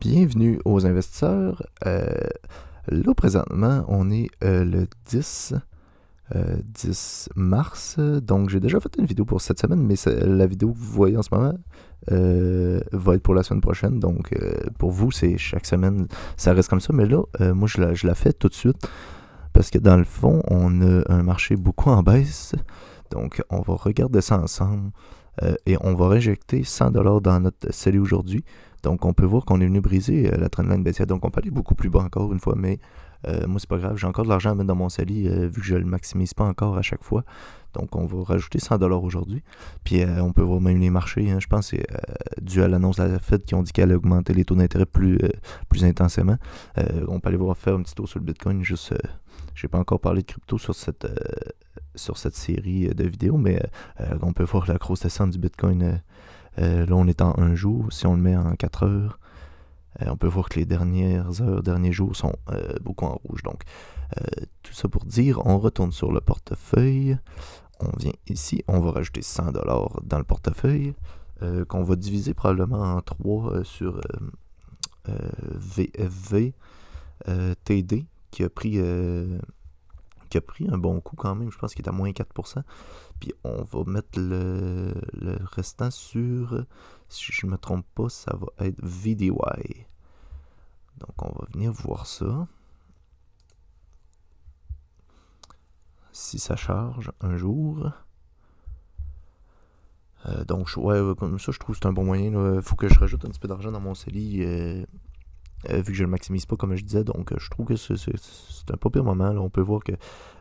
Bienvenue aux investisseurs. Là, présentement, on est le 10 mars. Donc, j'ai déjà fait une vidéo pour cette semaine, mais la vidéo que vous voyez en ce moment va être pour la semaine prochaine. Donc, pour vous, c'est chaque semaine, ça reste comme ça. Mais là, moi, je la fais tout de suite parce que dans le fond, on a un marché beaucoup en baisse. Donc, on va regarder ça ensemble et on va réinjecter 100$ dans notre CELI aujourd'hui. Donc, on peut voir qu'on est venu briser la trendline baissière. Donc, on peut aller beaucoup plus bas encore une fois, mais moi, c'est pas grave. J'ai encore de l'argent à mettre dans mon CELI vu que je le maximise pas encore à chaque fois. Donc, on va rajouter 100$ aujourd'hui. Puis, on peut voir même les marchés. Je pense que c'est dû à l'annonce de la Fed qui ont dit qu'elle allait augmenter les taux d'intérêt plus intensément. On peut aller voir faire un petit tour sur le Bitcoin. Juste, j'ai pas encore parlé de crypto sur cette série de vidéos, mais on peut voir la grosse descente du Bitcoin. Là, on est en un jour. Si on le met en 4 heures, on peut voir que les derniers jours sont beaucoup en rouge. Donc, tout ça pour dire, on retourne sur le portefeuille. On vient ici, on va rajouter 100$ dans le portefeuille, qu'on va diviser probablement en 3 sur VFV, TD, qui a pris un bon coup quand même. Je pense qu'il est à moins 4%. Puis on va mettre le restant sur, si je ne me trompe pas, ça va être VDY. Donc on va venir voir ça. Si ça charge un jour. Donc comme ça, je trouve que c'est un bon moyen. Il faut que je rajoute un petit peu d'argent dans mon CELI. Vu que je ne le maximise pas comme je disais, donc je trouve que c'est un pas pire moment. Là. On peut voir que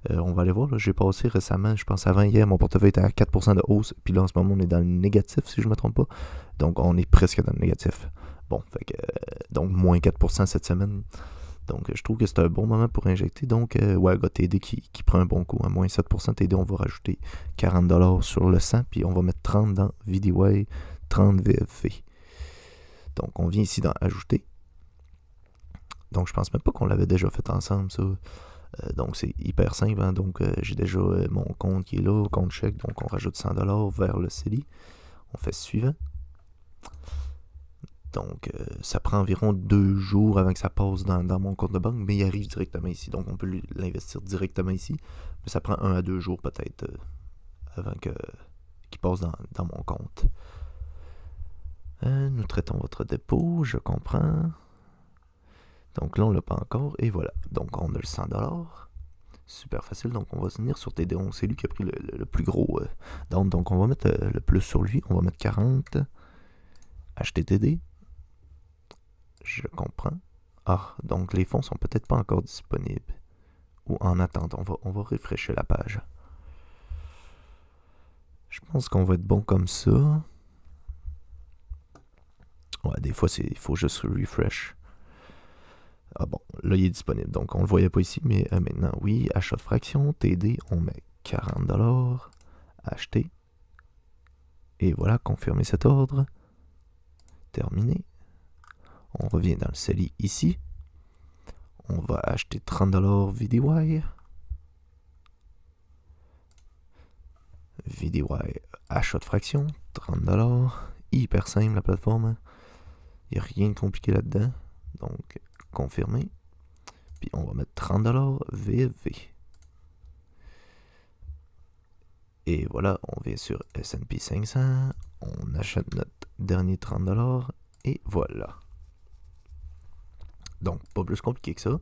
on va aller voir, là, j'ai passé récemment, je pense avant hier, mon portefeuille était à 4% de hausse, puis là en ce moment on est dans le négatif si je ne me trompe pas, donc on est presque dans le négatif. Bon, fait que donc moins 4% cette semaine, donc je trouve que c'est un bon moment pour injecter. Donc TD qui prend un bon coup, à moins 7% TD, on va rajouter 40$ sur le 100, puis on va mettre 30 dans VDY, 30 VFV. Donc on vient ici dans ajouter. Donc, je pense même pas qu'on l'avait déjà fait ensemble, ça. Donc, c'est hyper simple. Hein? Donc, j'ai déjà mon compte qui est là, compte chèque. Donc, on rajoute 100$ vers le CELI. On fait suivant. Donc, ça prend environ 2 jours avant que ça passe dans mon compte de banque, mais il arrive directement ici. Donc, on peut l'investir directement ici. Mais ça prend 1 à 2 jours peut-être avant qu'il passe dans mon compte. Nous traitons votre dépôt, je comprends. Donc là, on ne l'a pas encore. Et voilà. Donc, on a le 100$. Super facile. Donc, on va venir sur TD. C'est lui qui a pris le plus gros down. Donc, on va mettre le plus sur lui. On va mettre 40. Acheter TD. Je comprends. Ah, donc les fonds sont peut-être pas encore disponibles. Ou en attente. On va rafraîchir la page. Je pense qu'on va être bon comme ça. Ouais, des fois, il faut juste refresh. Ah bon, là il est disponible, donc on le voyait pas ici, mais maintenant oui, achat de fraction, TD, on met 40$, acheter, et voilà, confirmer cet ordre, terminé, on revient dans le CELI ici, on va acheter 30$ VDY, achat de fraction, 30$, hyper simple la plateforme, il n'y a rien de compliqué là-dedans, donc confirmer. Puis on va mettre 30$ VFV. Et voilà, on vient sur S&P 500. On achète notre dernier 30$. Et voilà. Donc, pas plus compliqué que ça.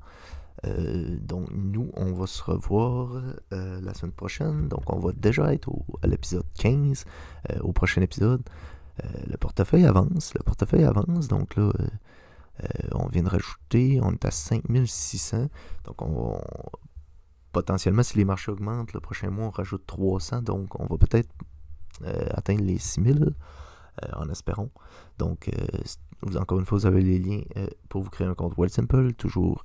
Donc, nous, on va se revoir la semaine prochaine. Donc, on va déjà être à l'épisode 15, au prochain épisode. Le portefeuille avance. Donc là, on vient de rajouter, on est à 5600. Donc, potentiellement, si les marchés augmentent, le prochain mois, on rajoute 300. Donc, on va peut-être atteindre les 6000 en espérant. Donc, encore une fois, vous avez les liens pour vous créer un compte Wealthsimple. Toujours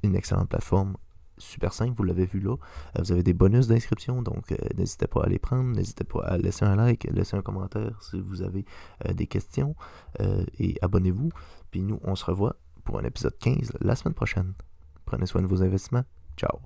une excellente plateforme. Super simple, vous l'avez vu là. Vous avez des bonus d'inscription, donc n'hésitez pas à les prendre. N'hésitez pas à laisser un like, laisser un commentaire si vous avez des questions. Et abonnez-vous. Puis nous, on se revoit pour un épisode 15 la semaine prochaine. Prenez soin de vos investissements. Ciao.